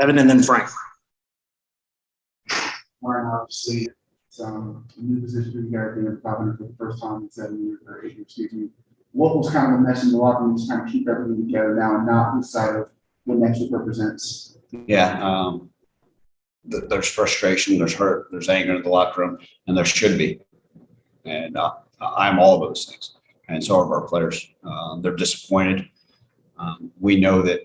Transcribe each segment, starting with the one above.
Evan, and then Frank. Ryan, obviously, it's a new position for you guys being governor for the first time in 7 years or 8 years, excuse me. What was kind of the message in the locker room to kind of keep everything together now and not lose sight of what next week represents? Yeah, there's frustration, there's hurt, there's anger in the locker room, and there should be. And I'm all of those things, and so are our players. They're disappointed. We know that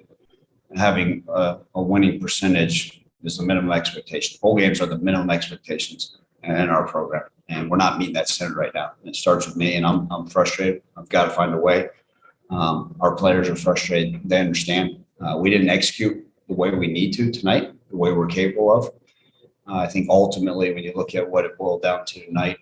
having a winning percentage is the minimum expectation. Bowl games are the minimum expectations in our program, and we're not meeting that standard right now. It starts with me, and I'm frustrated. I've got to find a way. Our players are frustrated. They understand. We didn't execute the way we need to tonight, the way we're capable of. I think ultimately, when you look at what it boiled down to tonight,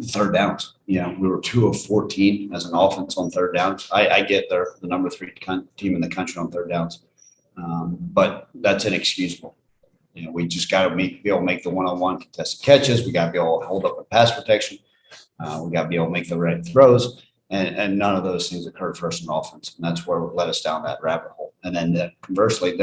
third downs. We were 2 of 14 as an offense on third downs. I get they're the number 3 team in the country on third downs, but that's inexcusable. We just got to be able to make the one-on-one contested catches. We got to be able to hold up a pass protection. We got to be able to make the right throws, and none of those things occurred for us in offense, and that's where it led us down that rabbit hole. And then conversely,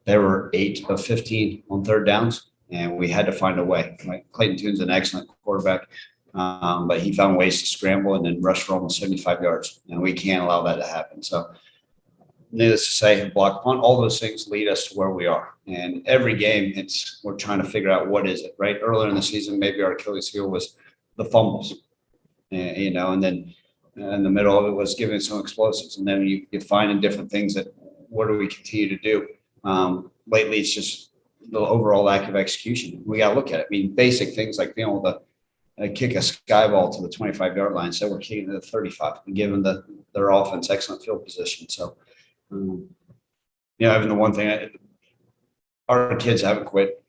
they were 8 of 15 on third downs, and we had to find a way. Clayton Toon's an excellent quarterback. But he found ways to scramble and then rush for almost 75 yards, and we can't allow that to happen. So, needless to say, block punt, all those things lead us to where we are. And every game, we're trying to figure out what is it, right? Earlier in the season, maybe our Achilles heel was the fumbles, and then in the middle of it was giving some explosives. And then you find different things that what do we continue to do? Lately, it's just the overall lack of execution. We got to look at it. I mean, basic things like being able to kick a sky ball to the 25-yard line. So we're kicking to the 35 and giving their offense excellent field position. So, even the one thing, our kids haven't quit.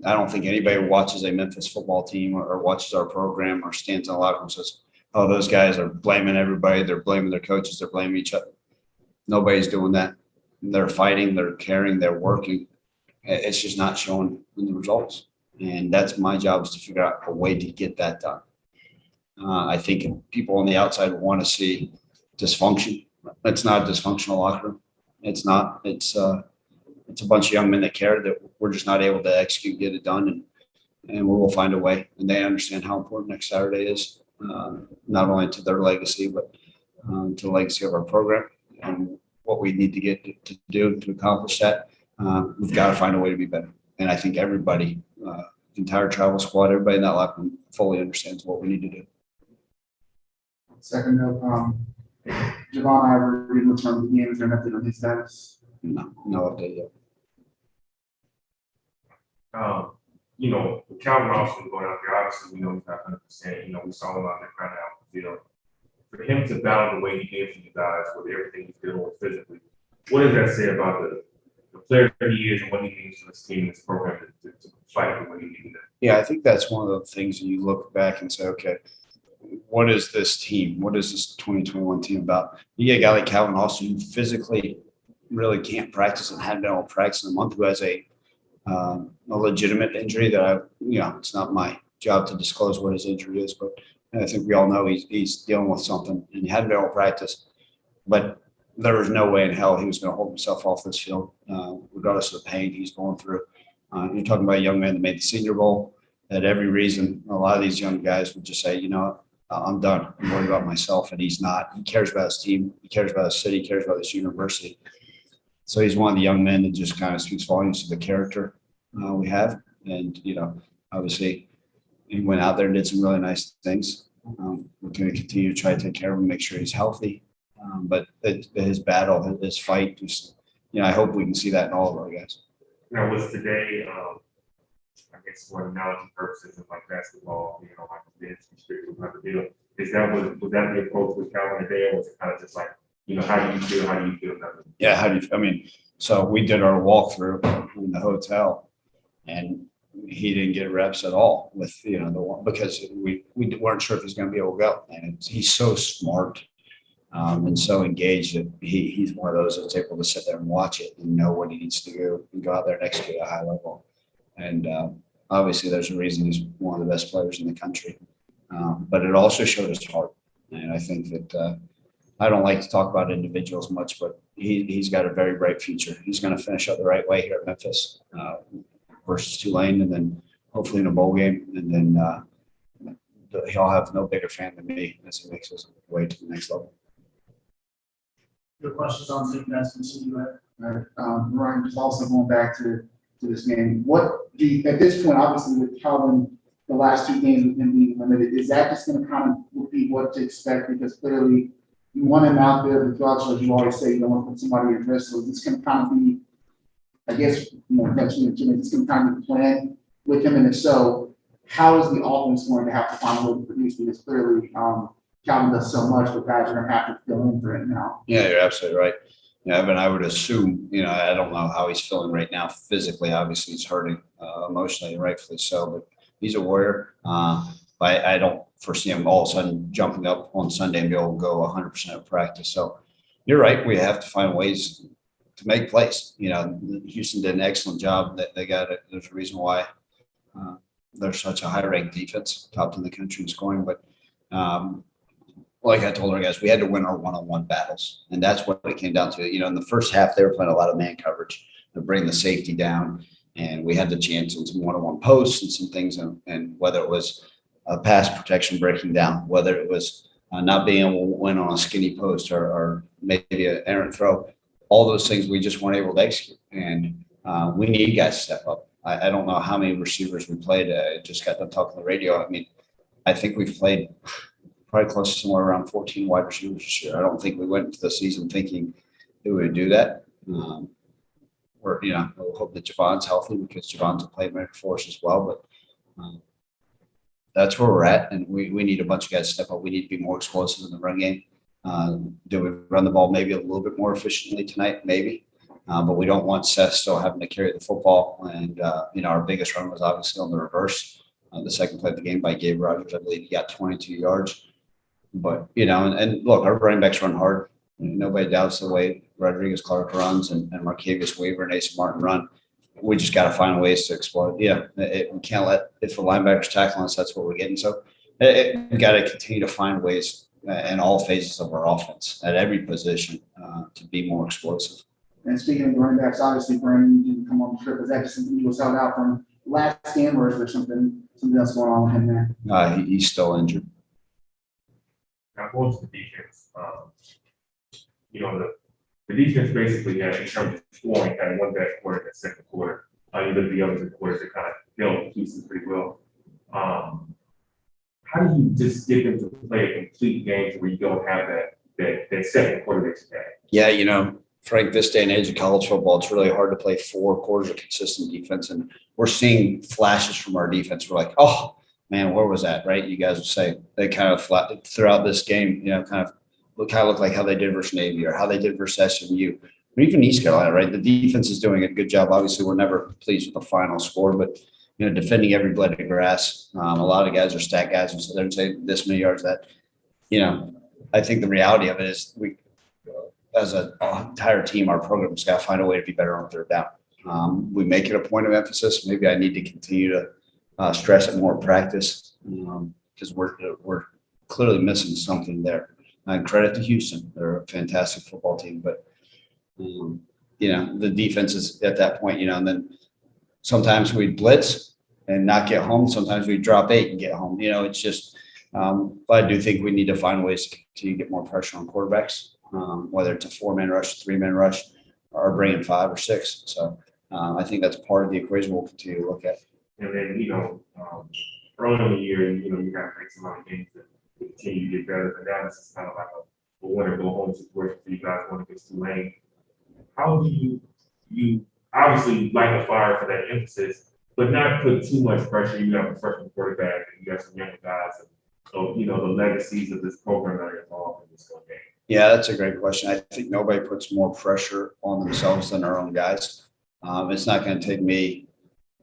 I don't think anybody watches a Memphis football team or watches our program or stands in the locker room and says, oh, those guys are blaming everybody. They're blaming their coaches. They're blaming each other. Nobody's doing that. They're fighting. They're caring. They're working. It's just not showing in the results. And that's my job, is to figure out a way to get that done. I think people on the outside want to see dysfunction. It's not a dysfunctional locker room. It's not. It's a bunch of young men that care that we're just not able to execute, get it done, and we will find a way. And they understand how important next Saturday is, not only to their legacy, but to the legacy of our program and what we need to get to do to accomplish that. We've got to find a way to be better. And I think everybody, the entire travel squad, everybody in that locker room fully understands what we need to do. Second note, Javon Ivory returned the game. Is there an update on his status? No update yet. Calvin Austin going out there, obviously we know he's not 100%. We saw him out there crying out the field. For him to battle the way he did for you guys with everything he's dealing with physically, what does that say about the player he is and what he means to this team, this program, to fight the way he needed it? Yeah, I think that's one of the things that you look back and say, okay, what is this team? What is this 2021 team about? You get a guy like Calvin Austin who physically really can't practice and hadn't been able to practice in a month, who has a legitimate injury that it's not my job to disclose what his injury is, but I think we all know he's dealing with something and he hadn't been able to practice. But there was no way in hell he was going to hold himself off this field, regardless of the pain he's going through. You're talking about a young man that made the Senior Bowl, had every reason. A lot of these young guys would just say, I'm done. I'm worried about myself, and he's not. He cares about his team. He cares about his city. He cares about his university. So he's one of the young men that just kind of speaks volumes to the character we have. And, obviously he went out there and did some really nice things. We're going to continue to try to take care of him, make sure he's healthy. But his battle, his fight, just, I hope we can see that in all of our guys. Now, was today, I guess, for analogy purposes of like basketball, like this restricted type of deal, was that the approach with Calvin today, or was it kind of just like, how do you feel? How do you feel about it? Yeah, so we did our walkthrough in the hotel, and he didn't get reps at all with, because we weren't sure if he's going to be able to go. And he's so smart. And so engaged that he's one of those that's able to sit there and watch it and know what he needs to do and go out there and execute at a high level. And obviously there's a reason he's one of the best players in the country. But it also showed his heart. And I think that I don't like to talk about individuals much, but he's got a very bright future. He's going to finish up the right way here at Memphis versus Tulane, and then hopefully in a bowl game, and then he'll have no bigger fan than me as he makes his way to the next level. Your questions on St. Vincent, you have? Ryan, just also going back to this game, what do you, at this point, obviously with Calvin, the last two games with him being limited, is that just gonna kind of be what to expect? Because clearly you want him out there, but you also, as you always say, you don't want to put somebody at risk. So this can kind of be, I guess, next week, this can kind of be the plan with him. And if so, how is the offense going to have to find a way to produce? Because clearly Calvin does so much, but guys are gonna have to fill in for it now. Yeah, you're absolutely right. But I would assume, I don't know how he's feeling right now physically. Obviously, he's hurting emotionally, and rightfully so. But he's a warrior. I don't foresee him all of a sudden jumping up on Sunday and be able to go 100% of practice. So you're right. We have to find ways to make plays. Houston did an excellent job. They got it. There's a reason why they're such a high-ranked defense, top in the country in scoring. But like I told our guys, we had to win our one-on-one battles, and that's what it came down to. In the first half, they were playing a lot of man coverage to bring the safety down, and we had the chance on some one-on-one posts and some things, and whether it was pass protection breaking down, whether it was not being able to win on a skinny post or maybe an errant throw, all those things we just weren't able to execute, and we need guys to step up. I don't know how many receivers we played. I just got them talking on the radio. I think we've played probably close to somewhere around 14 wide receivers this year. I don't think we went into the season thinking that we would do that. We'll hope that Javon's healthy because Javon's a playmaker for us as well. But that's where we're at, and we need a bunch of guys to step up. We need to be more explosive in the run game. Do we run the ball maybe a little bit more efficiently tonight? Maybe. But we don't want Seth still having to carry the football. And, our biggest run was obviously on the reverse. The second play of the game by Gabe Rogers, I believe he got 22 yards. But, and look, our running backs run hard. Nobody doubts the way Rodriguez Clark runs and Markevius Weaver and Ace Martin run. We just got to find ways to exploit. We can't if the linebackers tackle us, that's what we're getting. So we got to continue to find ways in all phases of our offense at every position to be more explosive. And speaking of running backs, obviously Brandon didn't come on the trip. Is that just something he was held out from last game, or is there something else going on with him there? He's still injured. Now, going to the defense, the defense basically had, in terms of scoring, had one bad quarter in the second quarter. You look at the other two quarters, they kind of held Houston pretty well. How do you just get them to play a complete game where you don't have that second quarter that you had? Yeah, Frank, this day and age of college football, it's really hard to play 4 quarters of consistent defense. And we're seeing flashes from our defense. We're like, oh, man, where was that, right? You guys would say they kind of throughout this game, kind of look like how they did versus Navy or how they did versus SMU. Or even East Carolina, right? The defense is doing a good job. Obviously, we're never pleased with the final score, but, defending every blade of grass. A lot of guys are stat guys, and so they're saying this many yards, that, I think the reality of it is we, as an entire team, our program's got to find a way to be better on third down. We make it a point of emphasis. Maybe I need to continue to stress it more in practice because we're clearly missing something there. And credit to Houston. They're a fantastic football team, but the defense is at that point, and then sometimes we blitz and not get home. Sometimes we drop 8 and get home. It's just, but I do think we need to find ways to continue to get more pressure on quarterbacks, whether it's a 4-man rush, 3-man rush, or bringing 5 or 6. So I think that's part of the equation we'll continue to look at. And then, early in the year, you got to make some other games to continue to get better. And now this is kind of like a win or go home situation for you guys going against Tulane. How do you obviously light a fire for that emphasis, but not put too much pressure? You have a freshman quarterback and you got some younger guys. And so, the legacies of this program that are involved in this game. Yeah, that's a great question. I think nobody puts more pressure on themselves than our own guys. It's not going to take me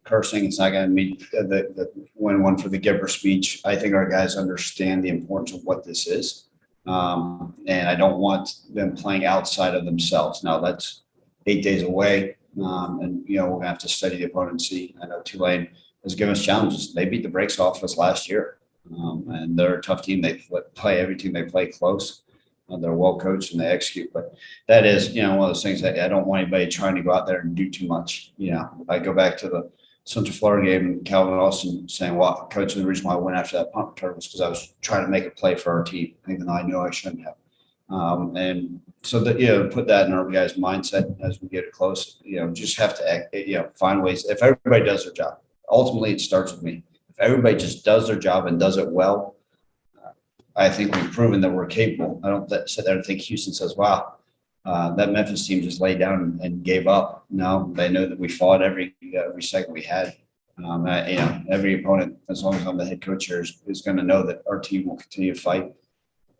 cursing. It's not going to be the win one for the Gibber speech. I think our guys understand the importance of what this is. And I don't want them playing outside of themselves. Now that's 8 days away. And, we're going to have to study the opponent and see. I know Tulane has given us challenges. They beat the brakes off us last year. And they're a tough team. They play every team they play close. They're well coached and they execute, but that is, one of those things that I don't want anybody trying to go out there and do too much. I go back to the Central Florida game and Calvin Austin saying, well, coach, the reason why I went after that punt return was because I was trying to make a play for our team, even though I knew I shouldn't have. And so that, put that in our guys' mindset as we get close, just have to, find ways. If everybody does their job, ultimately it starts with me. If everybody just does their job and does it well, I think we've proven that we're capable. I don't sit there and think Houston says, wow, that Memphis team just laid down and gave up. No, they know that we fought every second we had. Every opponent, as long as I'm the head coach here, is going to know that our team will continue to fight.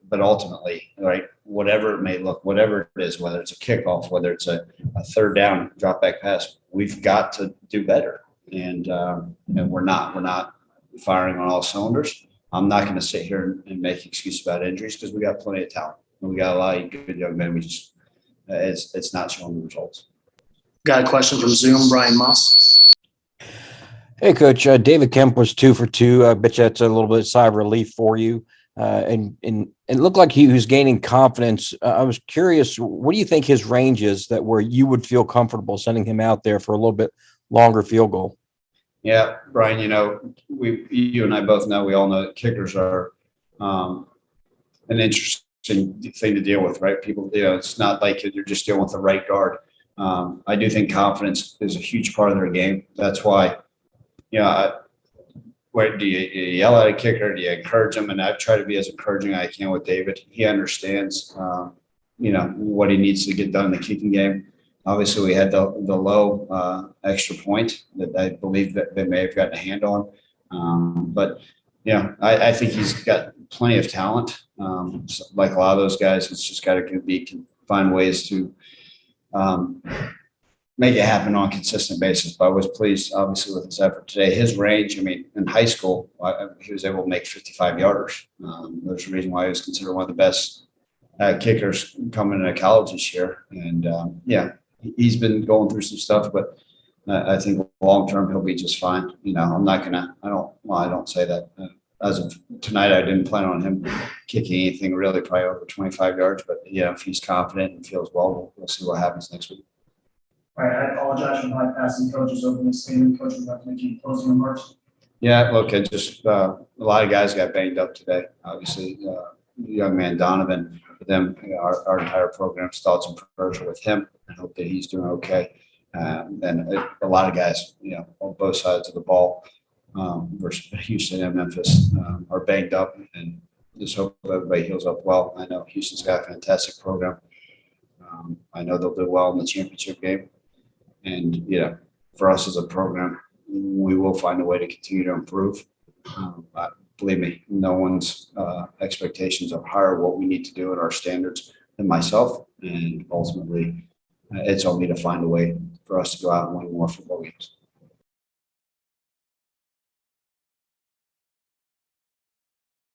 But ultimately, right, whatever it may look, whatever it is, whether it's a kickoff, whether it's a third down drop back pass, we've got to do better. And we're not firing on all cylinders. I'm not going to sit here and make excuses about injuries because we got plenty of talent. And we got a lot of good young men. We just it's not showing the results. Got a question from Zoom, Brian Moss. Hey, Coach. David Kemp was 2 for 2. I bet you that's a little bit of sigh of relief for you. And it looked like he was gaining confidence. I was curious, what do you think his range is that where you would feel comfortable sending him out there for a little bit longer field goal? Yeah, Brian, you and I both know, we all know that kickers are an interesting thing to deal with, right? People, it's not like you're just dealing with the right guard. I do think confidence is a huge part of their game. That's why, where do you yell at a kicker? Do you encourage him? And I've tried to be as encouraging as I can with David. He understands, what he needs to get done in the kicking game. Obviously, we had the low extra point that I believe that they may have gotten a hand on. But I think he's got plenty of talent. Like a lot of those guys, it's just got to find ways to make it happen on a consistent basis. But I was pleased, obviously, with his effort today. His range, in high school, he was able to make 55-yarders. There's a reason why he was considered one of the best kickers coming into college this year. And he's been going through some stuff, but I think long term he'll be just fine. I'm not gonna. I don't say that. As of tonight, I didn't plan on him kicking anything really, probably over 25 yards. But if he's confident and feels well, we'll see what happens next week. All right, I apologize for bypassing coach's opening statement. Coach, would like to make any closing remarks? Yeah, look, it just a lot of guys got banged up today. Obviously, the young man Donovan. For them, our entire program's thoughts and prayers are with him. I hope that he's doing okay. And a lot of guys, on both sides of the ball, versus Houston and Memphis, are banged up, and just hope everybody heals up well. I know Houston's got a fantastic program. I know they'll do well in the championship game, and for us as a program, we will find a way to continue to improve. Believe me, no one's expectations are higher what we need to do at our standards than myself. And ultimately, it's on me to find a way for us to go out and win more football games.